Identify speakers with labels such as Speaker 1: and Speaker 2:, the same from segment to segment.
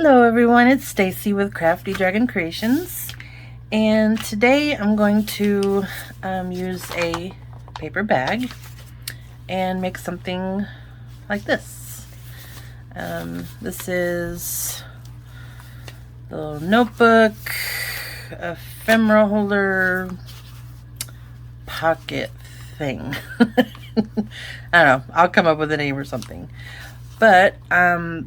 Speaker 1: Hello everyone, it's Stacy with Crafty Dragon Creations, and today I'm going to use a paper bag and make something like this. This is a little notebook, ephemera holder, pocket thing. I don't know, I'll come up with a name or something. But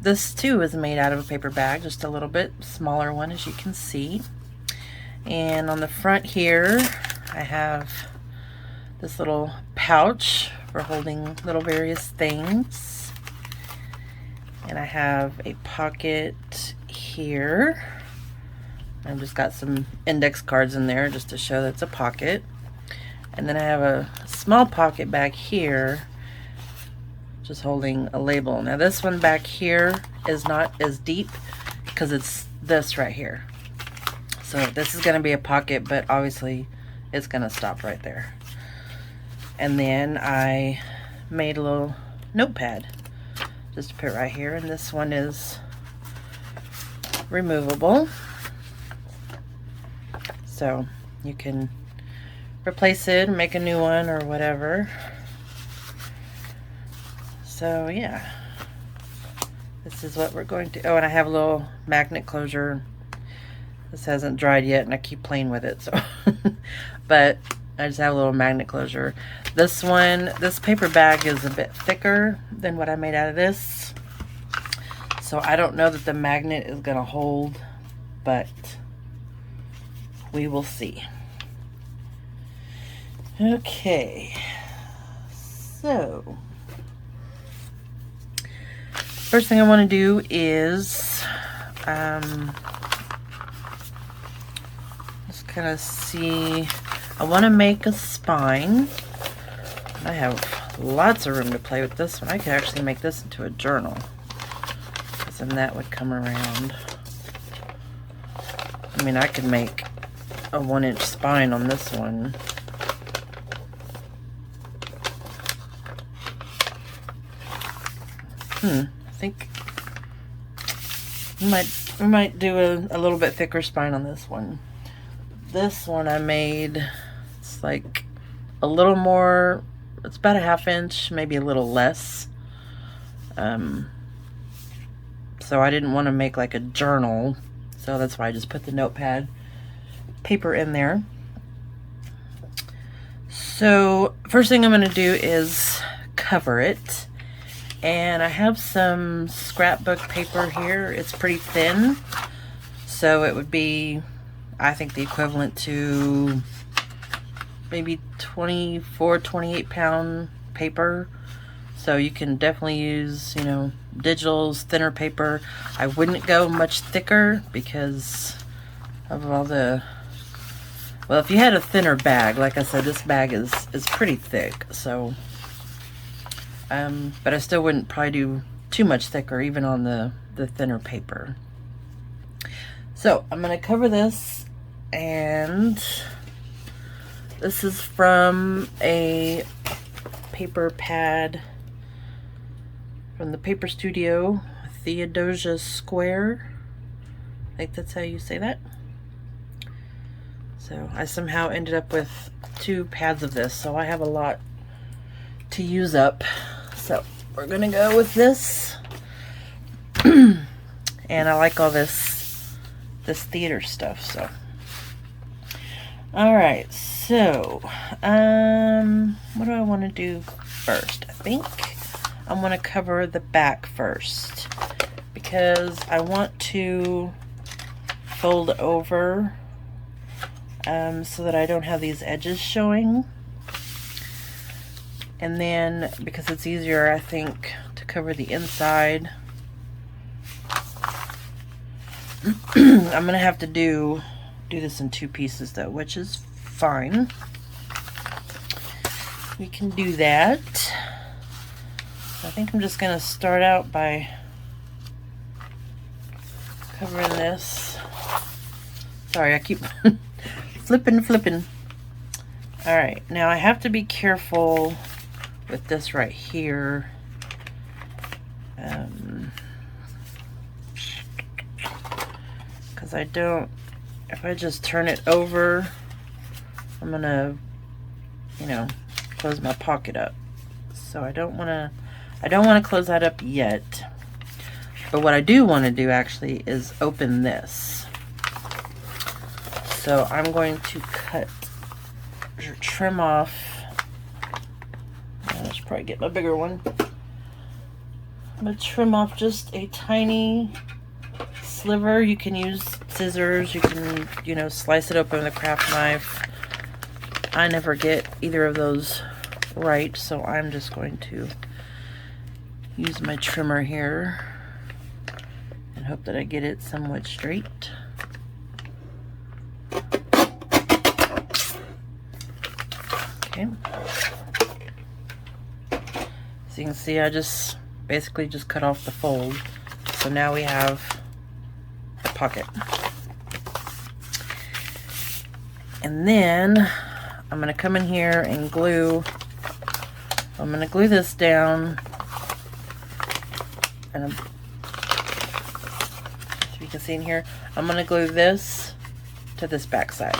Speaker 1: this too is made out of a paper bag, just a little bit smaller one, as you can see. And on the front here, I have this little pouch for holding little various things. And I have a pocket here. I've just got some index cards in there just to show that it's a pocket. And then I have a small pocket back here, just holding a label. Now this one back here is not as deep because it's this right here. So this is going to be a pocket, but obviously it's going to stop right there. And then I made a little notepad just to put right here, and this one is removable, so you can replace it and make a new one or whatever. So yeah, this is what we're going to, oh, and I have a little magnet closure. This hasn't dried yet and I keep playing with it, so but I just have a little magnet closure. This one, this paper bag is a bit thicker than what I made out of this, so I don't know that the magnet is gonna hold, but we will see. Okay, so first thing I want to do is just kind of see, I want to make a spine. I have lots of room to play with this one. I could actually make this into a journal, because then that would come around. I mean, I could make a 1-inch spine on this one. I think we might do a little bit thicker spine on this one. This one I made, it's like a little more, it's about a 1/2 inch, maybe a little less. So I didn't want to make like a journal, so that's why I just put the notepad paper in there. So first thing I'm going to do is cover it. And I have some scrapbook paper here. It's pretty thin, so it would be, I think, the equivalent to maybe 24, 28 pound paper. So you can definitely use, you know, digitals, thinner paper. I wouldn't go much thicker because of all the, well, if you had a thinner bag, like I said, this bag is pretty thick, so but I still wouldn't probably do too much thicker, even on the thinner paper. So I'm going to cover this, and this is from a paper pad from the Paper Studio, Theodosia Square. I think that's how you say that. So I somehow ended up with 2 pads of this, so I have a lot to use up. So we're gonna go with this. And I like all this theater stuff, so. Alright, so what do I want to do first? I think I want to cover the back first, because I want to fold over so that I don't have these edges showing. And then, because it's easier, I think, to cover the inside, I'm gonna have to do this in 2 pieces though, which is fine. We can do that. I think I'm just gonna start out by covering this. Sorry, I keep flipping. Alright, now I have to be careful with this right here. because I don't, if I just turn it over, I'm gonna, you know, close my pocket up. So I don't want to close that up yet. But what I do want to do actually is open this. So I'm going to trim off. I should probably get my bigger one. I'm going to trim off just a tiny sliver. You can use scissors. You can, you know, slice it open with a craft knife. I never get either of those right, so I'm just going to use my trimmer here and hope that I get it somewhat straight. Okay. So you can see I just basically just cut off the fold. So now we have a pocket. And then I'm going to come in here and glue. I'm going to glue this down. And if you can see in here, I'm going to glue this to this back side.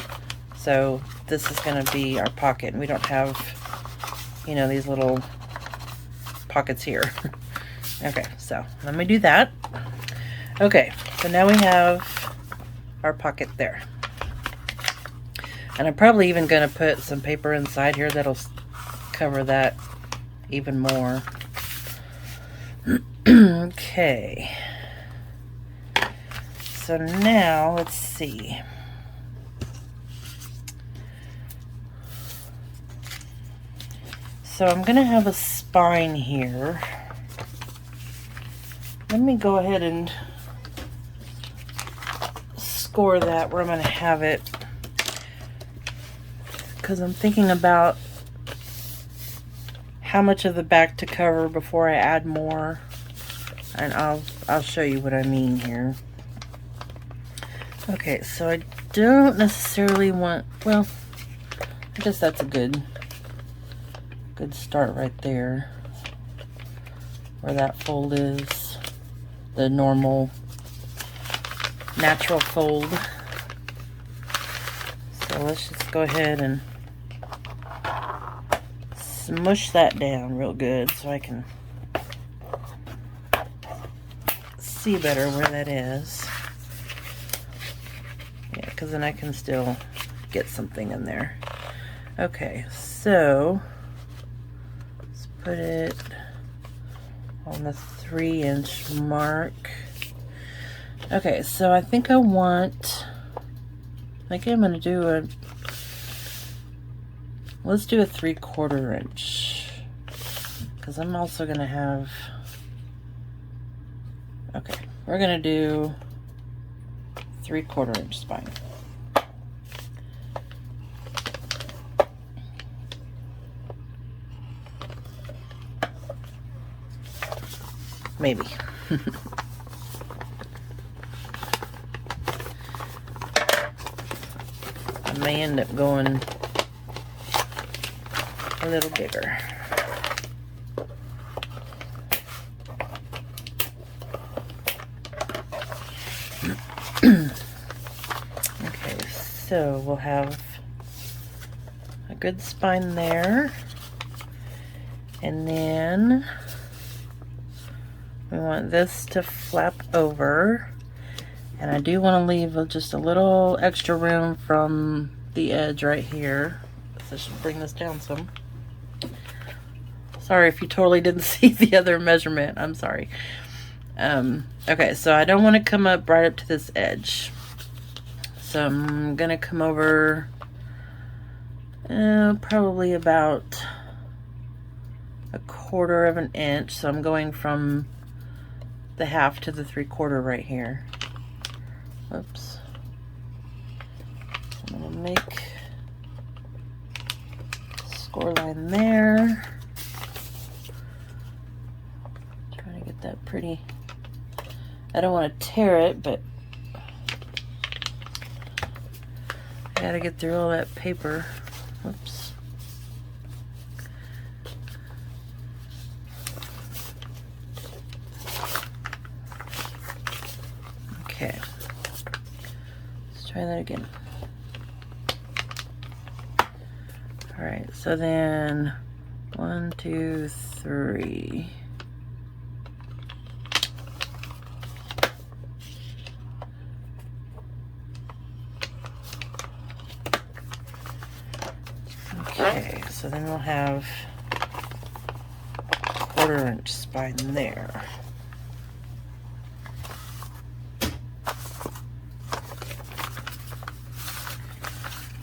Speaker 1: So this is going to be our pocket. And we don't have, you know, these little pockets here. Okay, so let me do that. Okay, so now we have our pocket there. And I'm probably even going to put some paper inside here that'll cover that even more. Okay. So now, let's see. So I'm going to have a spine here. Let me go ahead and score that where I'm going to have it, because I'm thinking about how much of the back to cover before I add more, and I'll show you what I mean here. Okay, so I don't necessarily want, well, I guess that's a good start right there, where that fold is, the normal natural fold. So let's just go ahead and smush that down real good so I can see better where that is. Yeah, because then I can still get something in there. Okay, so let's put it on the 3-inch mark. Okay, so I think I'm going to do let's do a 3/4 inch, because I'm also going to have, okay, we're going to do 3/4 inch spine. Maybe. I may end up going a little bigger. Okay, so we'll have a good spine there, and then we want this to flap over, and I do want to leave just a little extra room from the edge right here. So I should bring this down some. Sorry if you totally didn't see the other measurement. I'm sorry. Okay, so I don't want to come up right up to this edge. So I'm going to come over probably about 1/4 inch. So I'm going from the 1/2 to the 3/4 right here. Oops. I'm going to make a score line there. Trying to get that pretty. I don't want to tear it, but I gotta get through all that paper. Whoops. Okay. that again. All right, so then 1, 2, 3. Okay, so then we'll have 1/4 inch spine there.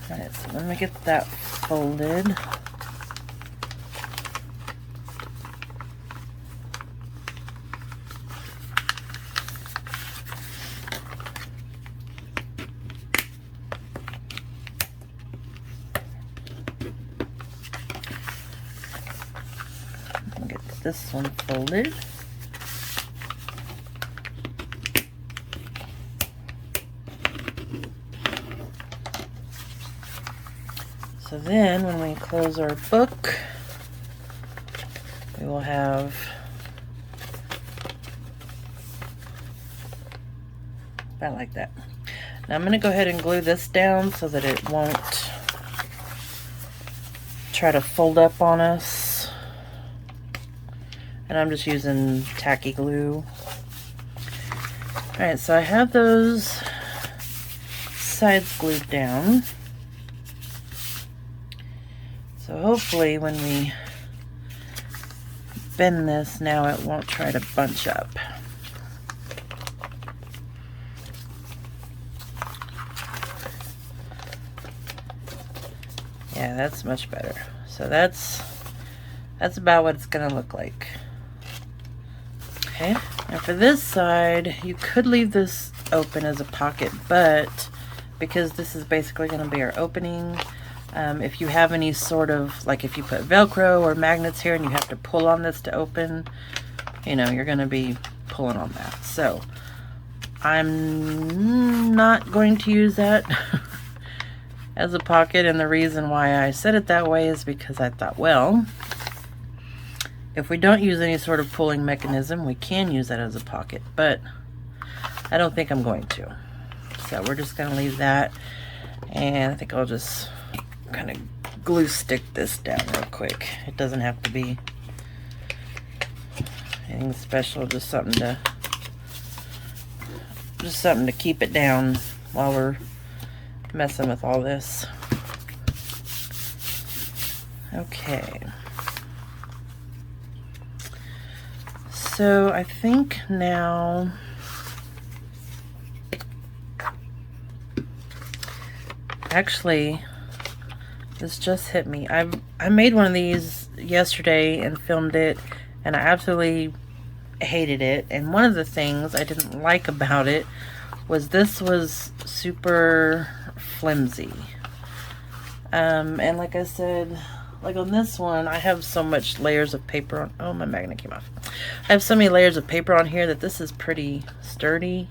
Speaker 1: Alright, so let me get that folded. Get this one folded. So then when we close our book, we will have about like that. Now I'm going to go ahead and glue this down so that it won't try to fold up on us. And I'm just using tacky glue. Alright, so I have those sides glued down. So hopefully when we bend this now, it won't try to bunch up. Yeah, that's much better. So that's about what it's gonna look like. Okay, now for this side, you could leave this open as a pocket, but because this is basically gonna be our opening, if you have any sort of, like if you put Velcro or magnets here and you have to pull on this to open, you know, you're going to be pulling on that. So I'm not going to use that as a pocket, and the reason why I said it that way is because I thought, well, if we don't use any sort of pulling mechanism, we can use that as a pocket, but I don't think I'm going to. So we're just going to leave that, and I think I'll just kind of glue stick this down real quick. It doesn't have to be anything special, just something to keep it down while we're messing with all this. Okay, so I think now actually this just hit me. I made one of these yesterday and filmed it, and I absolutely hated it. And one of the things I didn't like about it was this was super flimsy. And like I said, like on this one, I have so much layers of paper on. Oh, my magnet came off. I have so many layers of paper on here that this is pretty sturdy.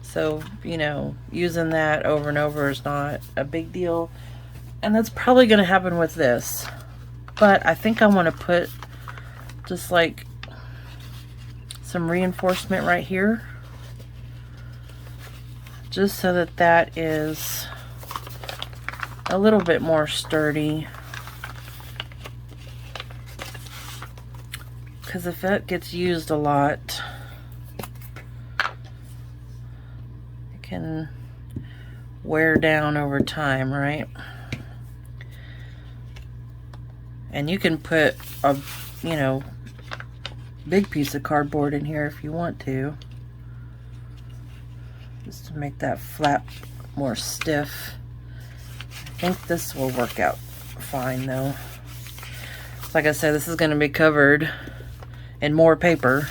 Speaker 1: So, you know, using that over and over is not a big deal. And that's probably going to happen with this. But I think I want to put just like some reinforcement right here. Just so that that is a little bit more sturdy. Because if it gets used a lot, it can wear down over time, right? And you can put a, you know, big piece of cardboard in here if you want to. Just to make that flap more stiff. I think this will work out fine though. Like I said, this is going to be covered in more paper.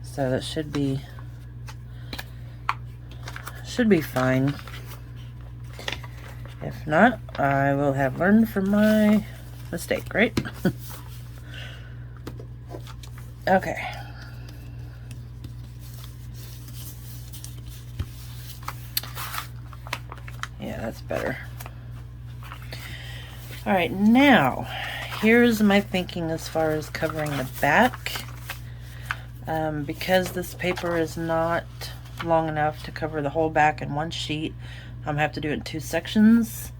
Speaker 1: So that should be fine. If not, I will have learned from my mistake, right? Okay. Yeah, that's better. All right, now here's my thinking as far as covering the back. Because this paper is not long enough to cover the whole back in one sheet, I'm gonna have to do it in 2 sections.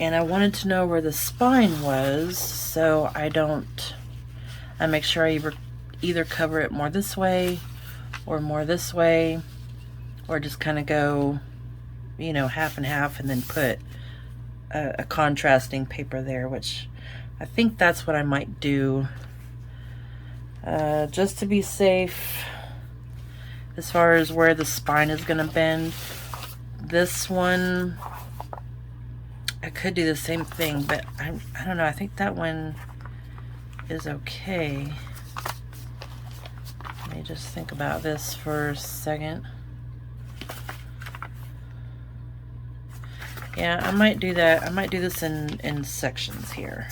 Speaker 1: And I wanted to know where the spine was, so I make sure I either cover it more this way or more this way, or just kind of go, you know, half and half, and then put a contrasting paper there, which I think that's what I might do, just to be safe as far as where the spine is gonna bend. This one, I could do the same thing, but I don't know, I think that one is okay. Let me just think about this for a second. Yeah, I might do that. I might do this in sections here.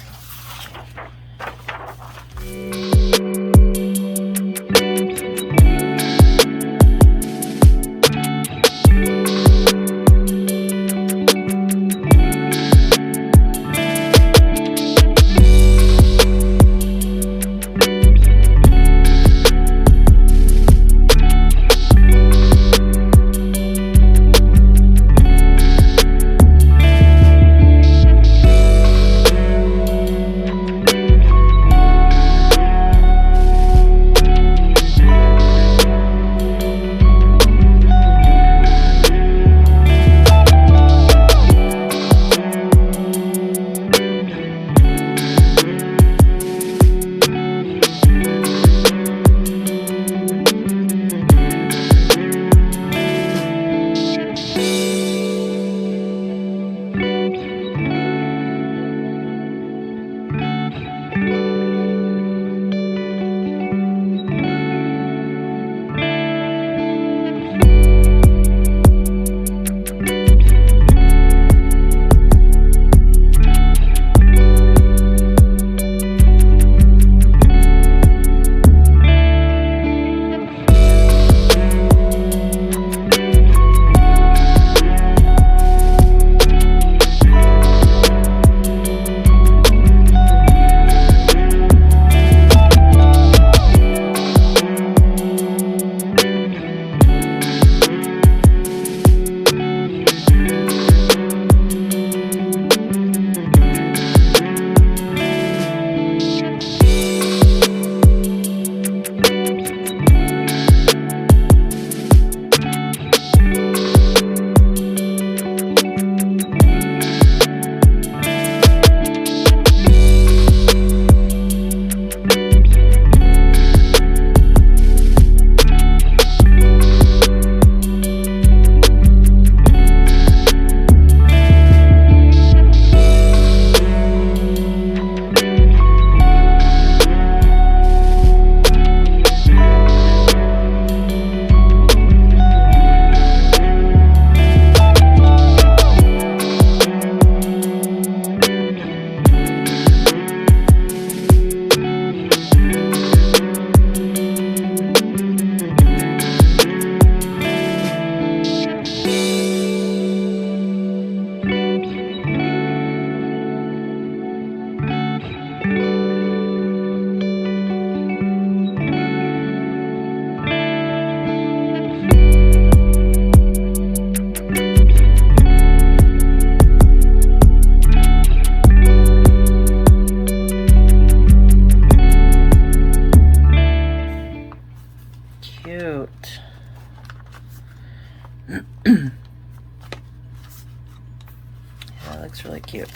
Speaker 1: That looks really cute.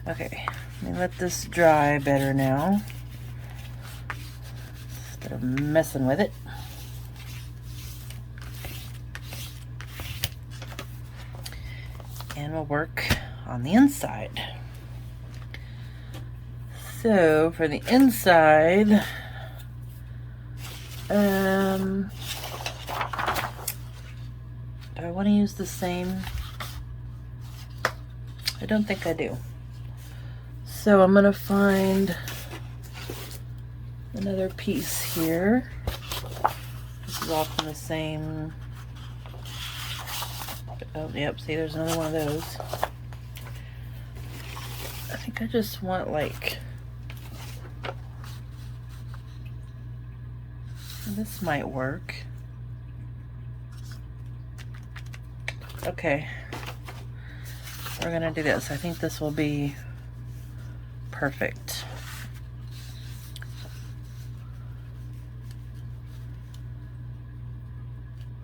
Speaker 1: Okay, let me let this dry better now, instead of messing with it. And we'll work on the inside. So for the inside, do I want to use the same? I don't think I do. So I'm gonna find another piece here. This is all from the same. Oh, yep, see, there's another one of those. I think I just want, like, this might work. Okay. we're gonna do this. I think this will be perfect.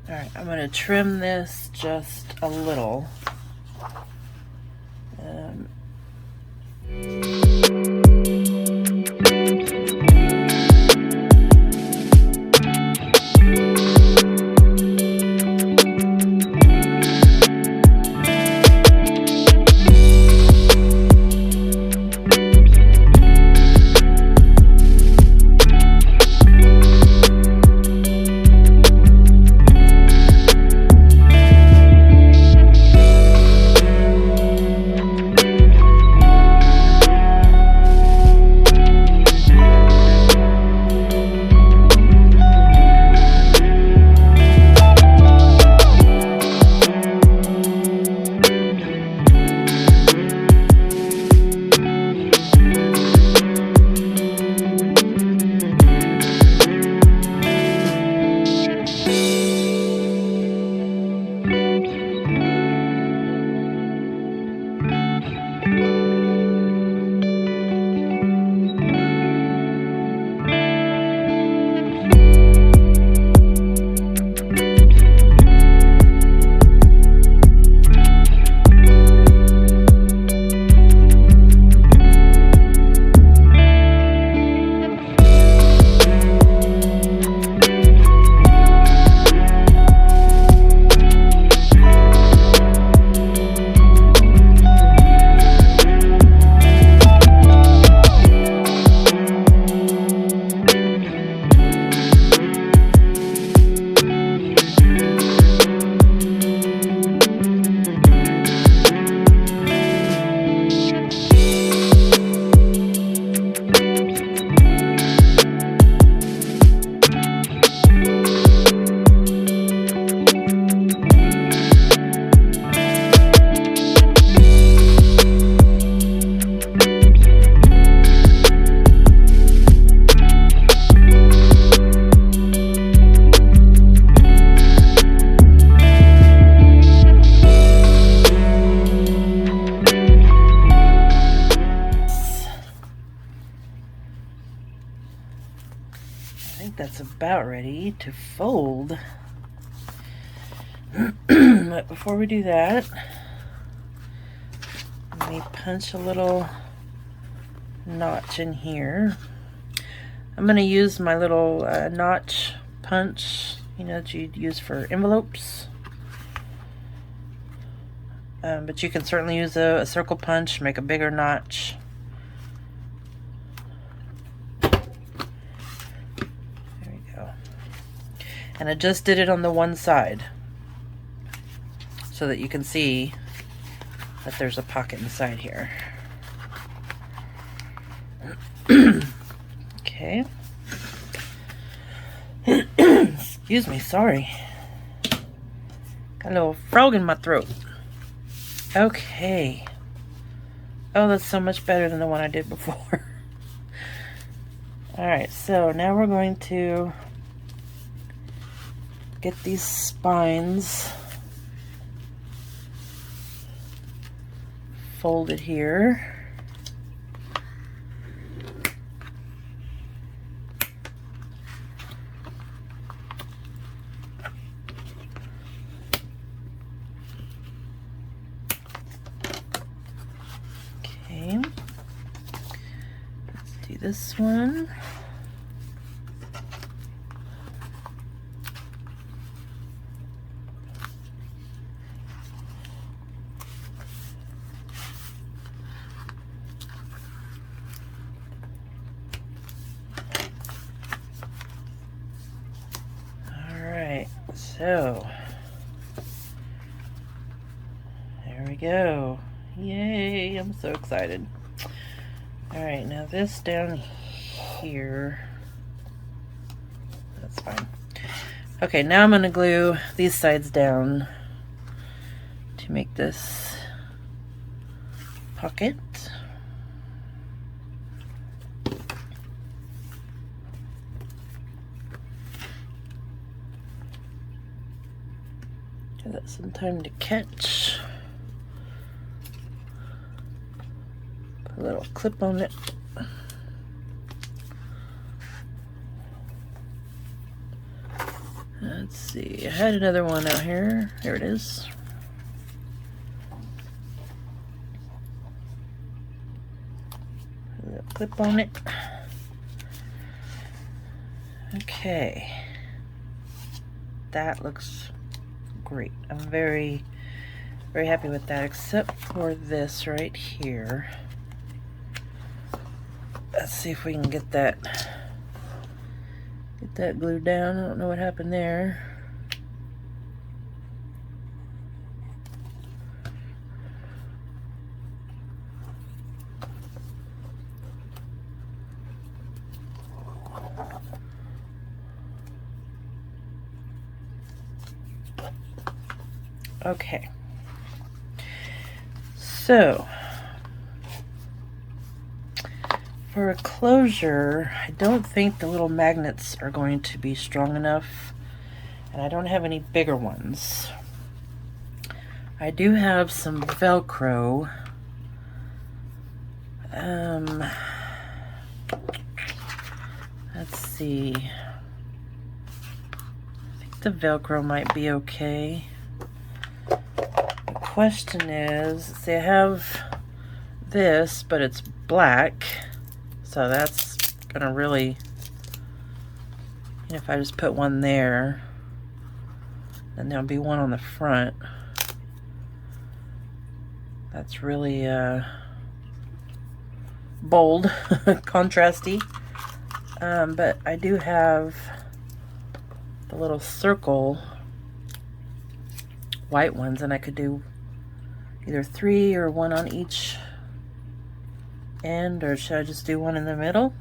Speaker 1: All right, I'm gonna trim this just a little. That's about ready to fold. But before we do that, let me punch a little notch in here. I'm going to use my little notch punch, you know, that you'd use for envelopes. But you can certainly use a circle punch, make a bigger notch. And I just did it on the one side so that you can see that there's a pocket inside here. Okay. Excuse me, sorry. Got a little frog in my throat. Okay. Oh, that's so much better than the one I did before. Alright, so now we're going to get these spines folded here. Okay, let's do this one. So, there we go. Yay, I'm so excited. Alright, now this down here, that's fine. Okay, now I'm going to glue these sides down to make this pocket. Give that some time to catch. little clip on it. Let's see, I had another one out here. Here it is. A little clip on it. Okay. That looks great. I'm very, very happy with that, except for this right here. Let's see if we can get that glued down. I don't know what happened there. Okay. So for a closure, I don't think the little magnets are going to be strong enough, and I don't have any bigger ones. I do have some Velcro. Let's see. I think the Velcro might be okay. The question is, see, I have this, but it's black. So that's gonna really, if I just put one there, then there'll be one on the front. That's really bold, contrasty. But I do have the little circle white ones, and I could do either 3 or 1 on each end, or should I just do one in the middle?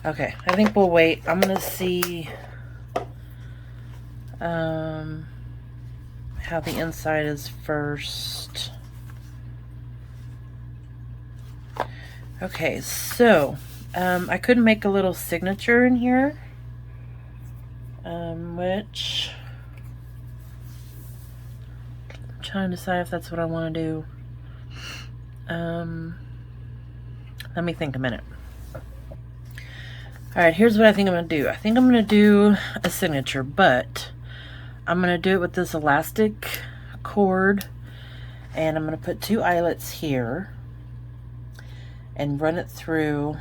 Speaker 1: Okay, I think we'll wait. I'm gonna see how the inside is first. Okay, so I could make a little signature in here, which I'm trying to decide if that's what I want to do. Let me think a minute. Alright, here's what I think I'm going to do. I think I'm going to do a signature, but I'm going to do it with this elastic cord, and I'm going to put 2 eyelets here and run it through.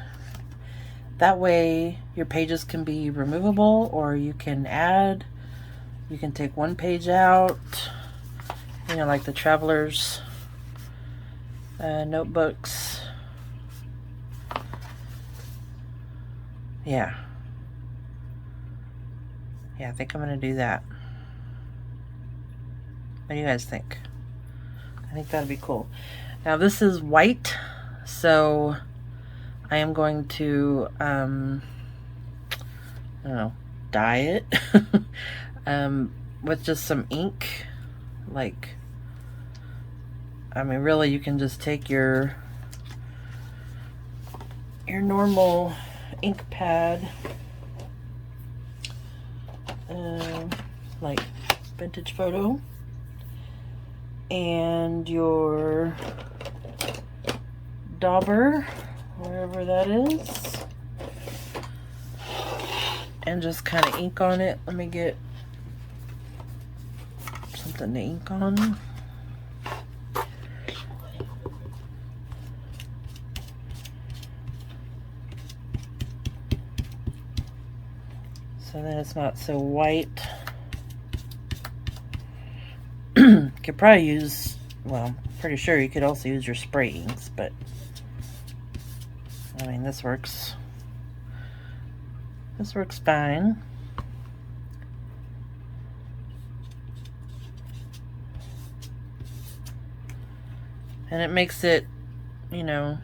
Speaker 1: That way your pages can be removable, or you can add. You can take one page out, you know, like the travelers notebooks. Yeah, I think I'm gonna do that. What do you guys think? I think that'd be cool. Now this is white, so I am going to I don't know, dye it with just some ink. Like, I mean, really, you can just take your normal ink pad, like vintage photo, and your dauber, wherever that is, and just kind of ink on it. Let me get something to ink on. So that it's not so white. Could probably use, well, pretty sure you could also use your spray inks, but I mean, this works. This works fine. And it makes it, you know,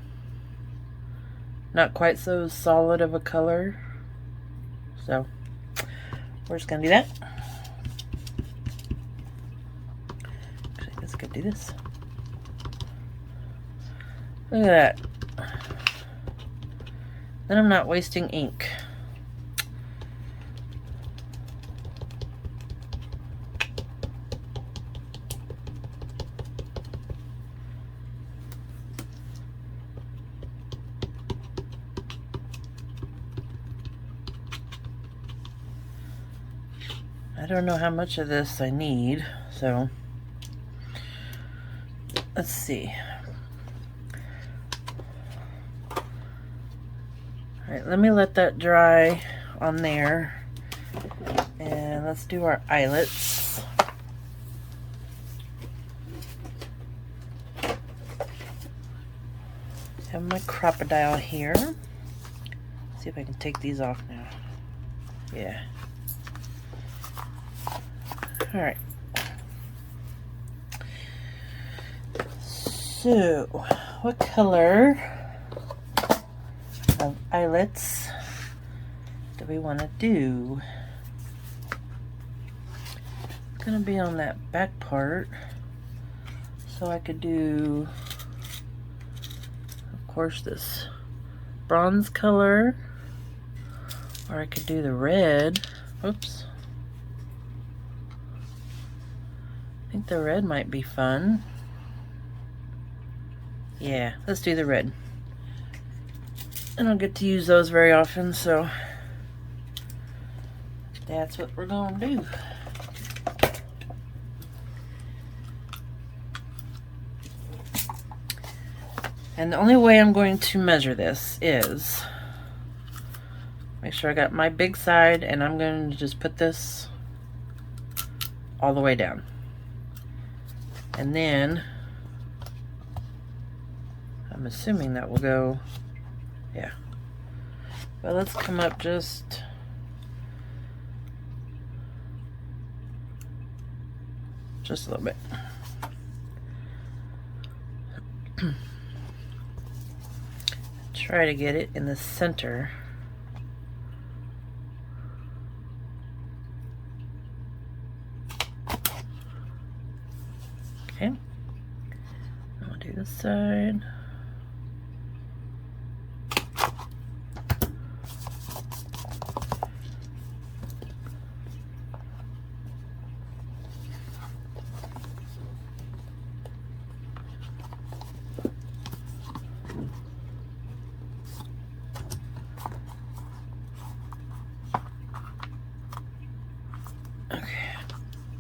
Speaker 1: not quite so solid of a color. So we're just gonna do that. Actually, I guess I could do this. Look at that. Then I'm not wasting ink. I don't know how much of this I need, so let's see. Alright, let me let that dry on there. And let's do our eyelets. Have my crocodile here. Let's see if I can take these off now. Yeah. Alright. So, what color of eyelets do we want to do? It's going to be on that back part. So I could do, of course, this bronze color. Or I could do the red. Oops. I think the red might be fun. Yeah, let's do the red. I don't get to use those very often, so that's what we're gonna do. And the only way I'm going to measure this is make sure I got my big side, and I'm going to just put this all the way down. And then I'm assuming that will go, yeah. But let's come up just a little bit. Try to get it in the center. Okay. I'll do this side.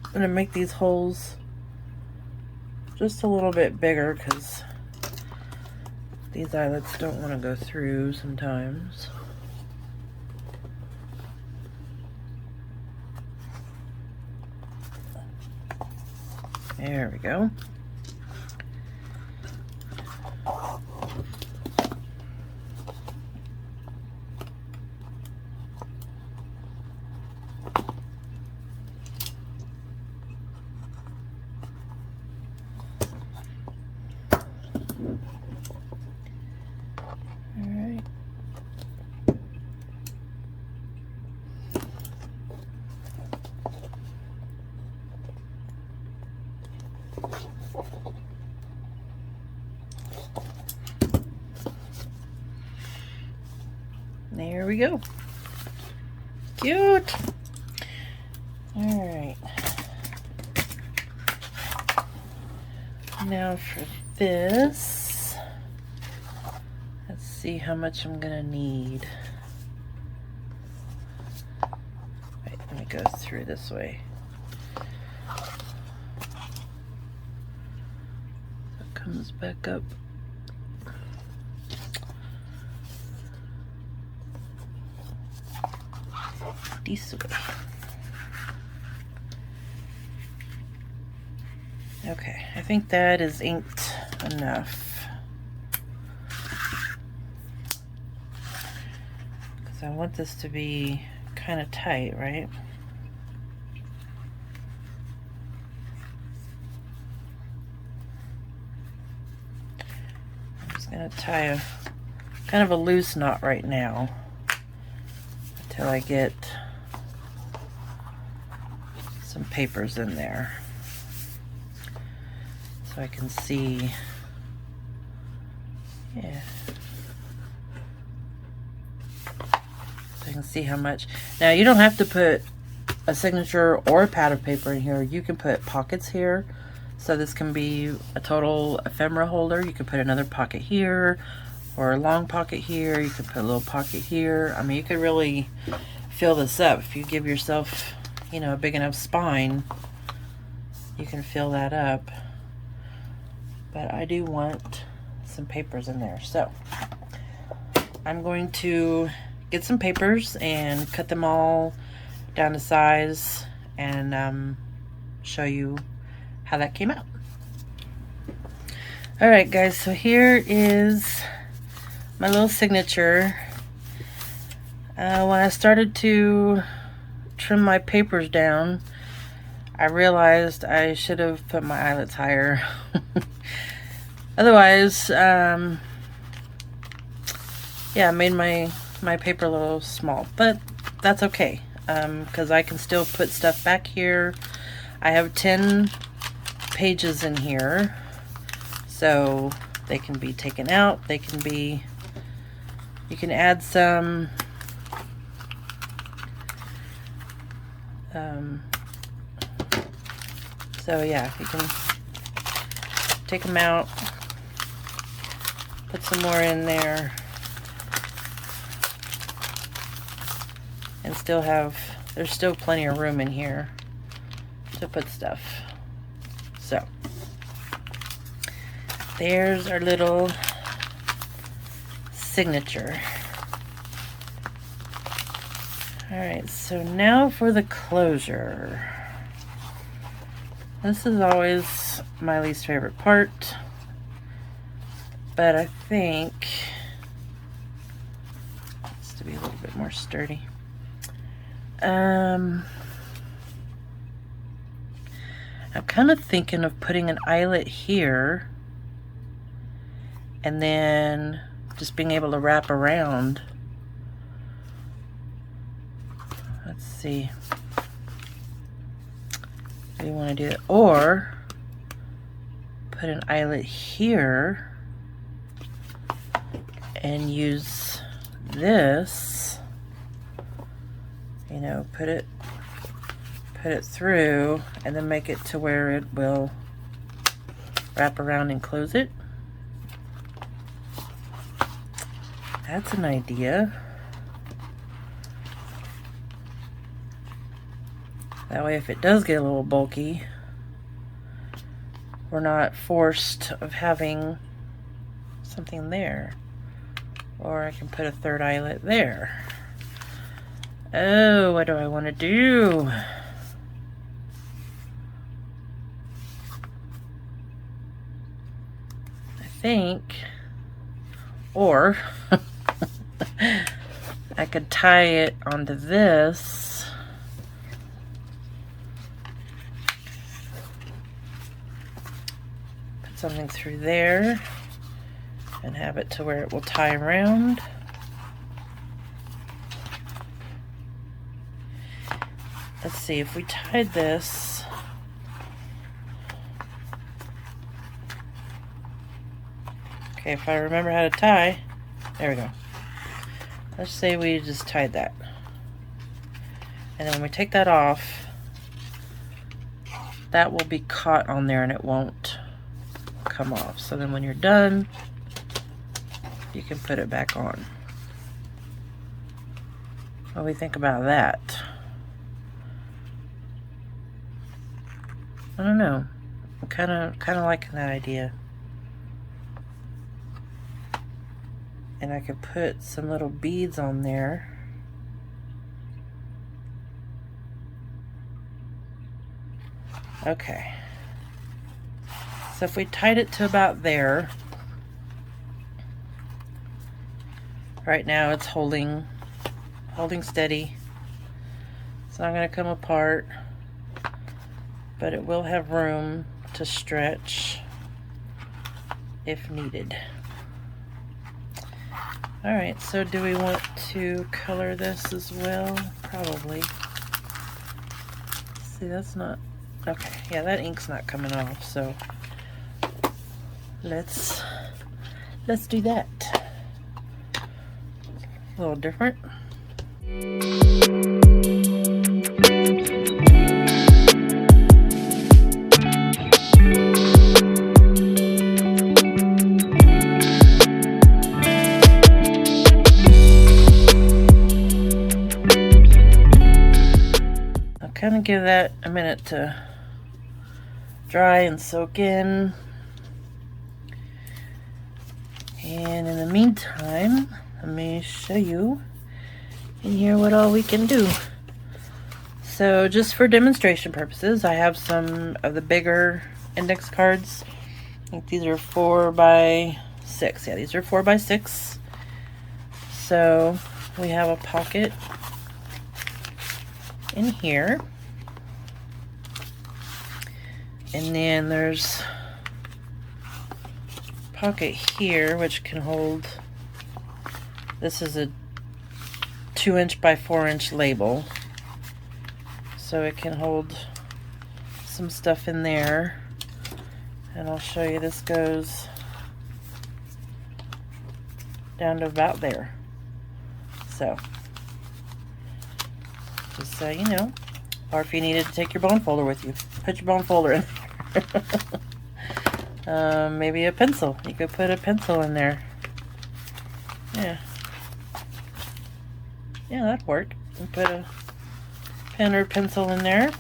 Speaker 1: I'm gonna make these holes just a little bit bigger because these eyelets don't want to go through sometimes. There we go. There we go. Cute. All right. Now for this, let's see how much I'm gonna need. Wait, let me go through this way. It comes back up. This way. Okay, I think that is inked enough. Because I want this to be kind of tight, right? I'm just going to tie a kind of a loose knot right now until I get some papers in there so I can see. Yeah, so I can see how much. Now you don't have to put a signature or a pad of paper in here. You can put pockets here, so this can be a total ephemera holder. You can put another pocket here or a long pocket here. You could put a little pocket here. I mean, you could really fill this up if you give yourself, you know, a big enough spine, you can fill that up. But I do want some papers in there. So I'm going to get some papers and cut them all down to size and show you how that came out. Alright guys, so here is my little signature. When I started to trim my papers down, I realized I should have put my eyelets higher. Otherwise, yeah, I made my paper a little small, but that's okay, because I can still put stuff back here. I have 10 pages in here, so they can be taken out. They can be, you can add some so yeah, you can take them out, put some more in there, and still have, there's still plenty of room in here to put stuff. So there's our little signature. Alright, so now for the closure. This is always my least favorite part, but I think it's to be a little bit more sturdy. I'm kind of thinking of putting an eyelet here and then just being able to wrap around. Let's see. Do you want to do it? Or put an eyelet here and use this, you know, put it through and then make it to where it will wrap around and close it. That's an idea. That way if it does get a little bulky, we're not forced of having something there. Or I can put a third eyelet there. Oh, what do I want to do? I think, or I could tie it onto this. Put something through there and have it to where it will tie around. Let's see, if we tied this, okay, if I remember how to tie, there we go. Let's say we just tied that. And then when we take that off, that will be caught on there and it won't come off. So then when you're done, you can put it back on. What do we think about that? I don't know. I'm kind of liking that idea. And I could put some little beads on there. Okay. So if we tied it to about there, right now it's holding steady. It's not going to come apart, but it will have room to stretch if needed. Alright, so do we want to color this as well? Probably. See, that's not, okay, yeah, that ink's not coming off, so let's do that. A little different. give that a minute to dry and soak in. And in the meantime, let me show you in here what all we can do. So just for demonstration purposes, I have some of the bigger index cards. I think these are 4x6. Yeah, these are 4x6. So we have a pocket in here. And then there's a pocket here which can hold, this is a 2" by 4" label. So it can hold some stuff in there. And I'll show you, this goes down to about there. So, just so you know. Or if you needed to take your bone folder with you, put your bone folder in there. Maybe a pencil. You could put a pencil in there. Yeah. Yeah, that'd work. And put a pen or pencil in there.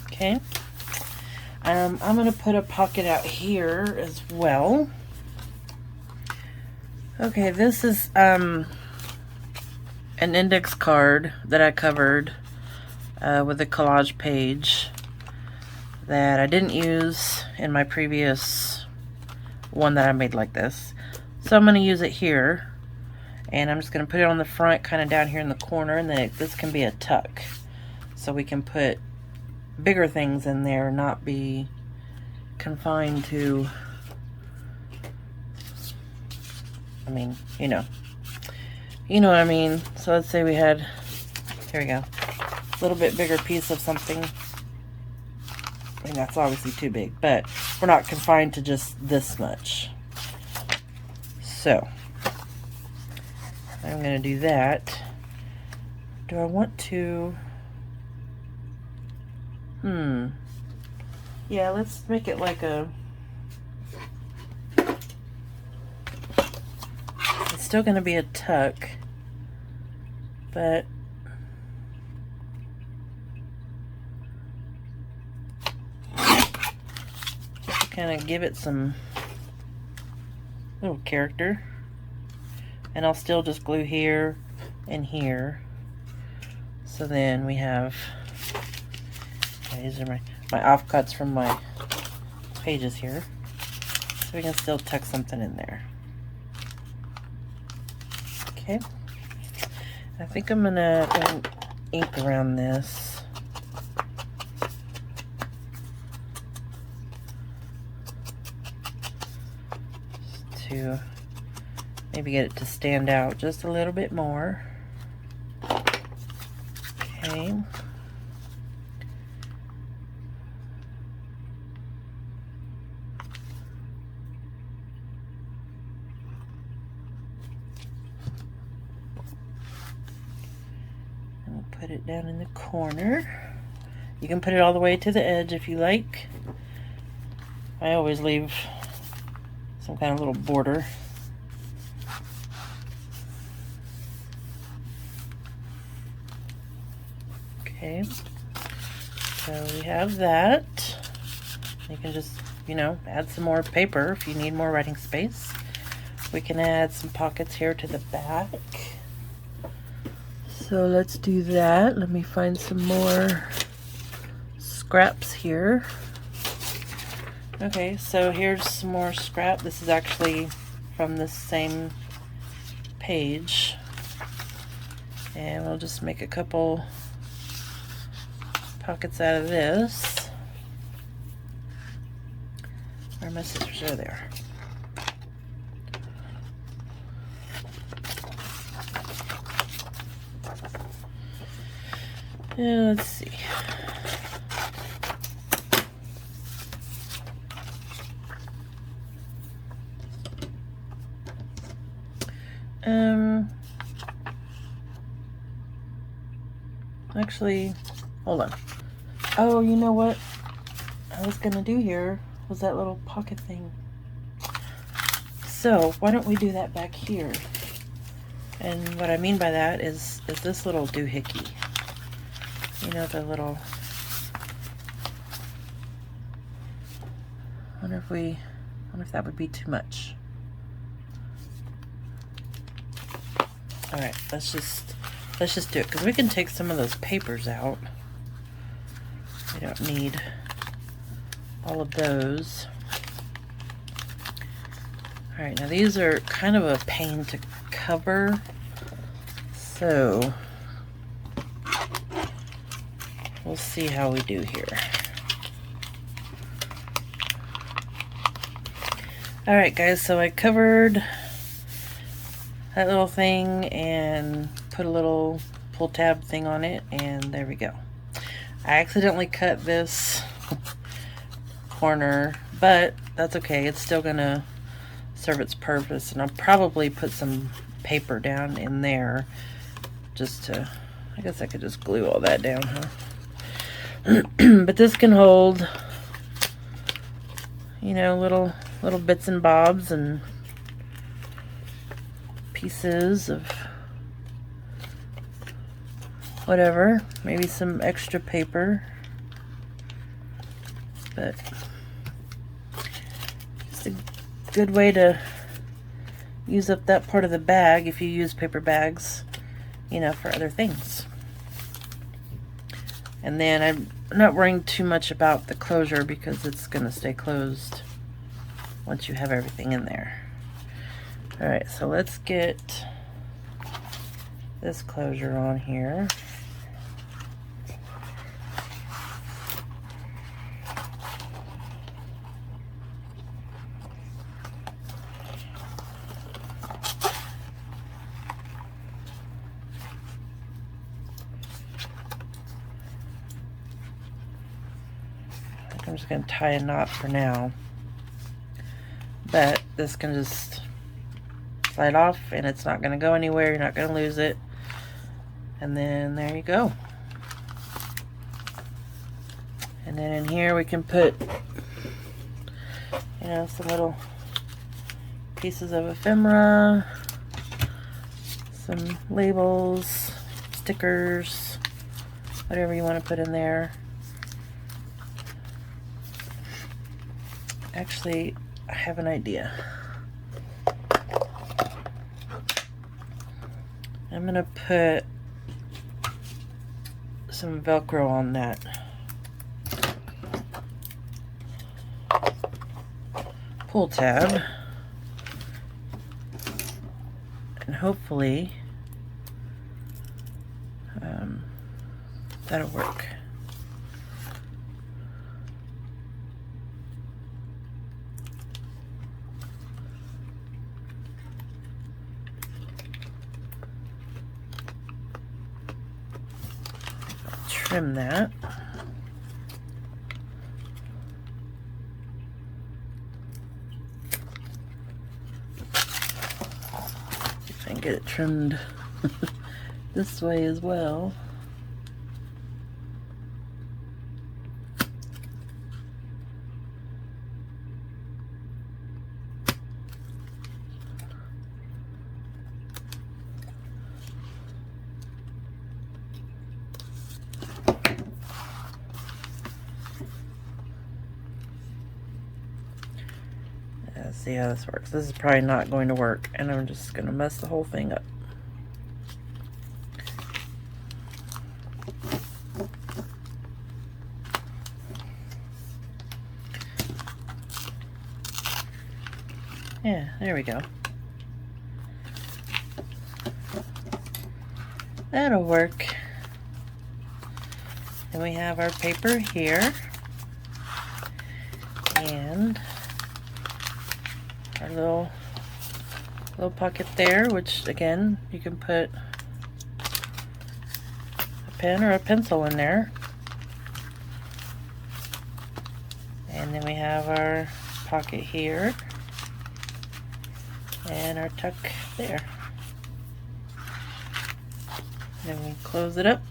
Speaker 1: Okay. I'm going to put a pocket out here as well. Okay, this is an index card that I covered with a collage page that I didn't use in my previous one that I made like this. So I'm going to use it here. And I'm just going to put it on the front, kind of down here in the corner, and then this can be a tuck. So we can put bigger things in there, not be confined to, I mean, you know what I mean. So let's say we had, here we go, a little bit bigger piece of something. I mean, that's obviously too big, but we're not confined to just this much. So I'm going to do that. Do I want to? Yeah, let's make it like a... It's still going to be a tuck, but kind of give it some little character. And I'll still just glue here and here. So then we have, these are my offcuts from my pages here. So we can still tuck something in there. Okay. I think I'm gonna go and ink around this. Just to maybe get it to stand out just a little bit more. Okay. And we'll put it down in the corner. You can put it all the way to the edge if you like. I always leave some kind of little border. Okay, so we have that. You can just, you know, add some more paper if you need more writing space. We can add some pockets here to the back. So let's do that. Let me find some more scraps here. Okay, so here's some more scrap. This is actually from the same page. And we'll just make a couple pockets out of this. Where are my scissors? Oh, there. Let's see. Actually, hold on. Oh, you know what I was gonna do here was that little pocket thing. So why don't we do that back here? And what I mean by that is this little doohickey. you know, the little, wonder if that would be too much. All right, let's just do it, because we can take some of those papers out. We don't need all of those. All right, now these are kind of a pain to cover, so we'll see how we do here. All right, guys, so I covered that little thing and put a little pull tab thing on it, and there we go. I accidentally cut this corner, but that's okay. It's still gonna serve its purpose, and I'll probably put some paper down in there just to, I guess I could just glue all that down, huh? But this can hold, you know, little bits and bobs and pieces of whatever, maybe some extra paper, but it's a good way to use up that part of the bag if you use paper bags, you know, for other things. And then I'm not worrying too much about the closure because it's going to stay closed once you have everything in there. Alright, so let's get this closure on here. I think I'm just going to tie a knot for now. But this can just slide off and it's not going to go anywhere. You're not going to lose it. And then there you go. And then in here we can put, you know, some little pieces of ephemera, some labels, stickers, whatever you want to put in there. Actually, I have an idea. I'm gonna put some Velcro on that pull tab, and hopefully that'll work. Trim that. If I can get it trimmed this way as well. See how this works. This is probably not going to work, and I'm just going to mess the whole thing up. Yeah, there we go. That'll work. Then we have our paper here, and our little pocket there, which again you can put a pen or a pencil in there. And then we have our pocket here and our tuck there. Then we close it up.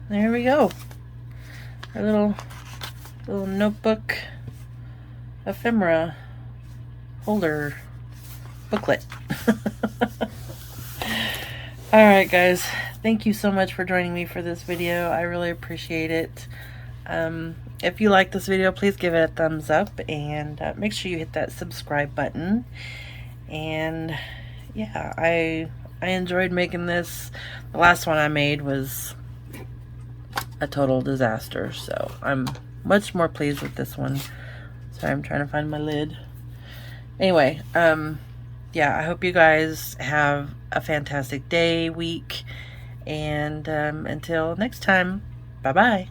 Speaker 1: There we go. Our little notebook ephemera holder booklet. Alright guys, thank you so much for joining me for this video. I really appreciate it. If you like this video, please give it a thumbs up, and make sure you hit that subscribe button. And yeah, I enjoyed making this. The last one I made was a total disaster, so I'm much more pleased with this one. Sorry, I'm trying to find my lid. Anyway, yeah, I hope you guys have a fantastic day, week, and until next time, bye-bye.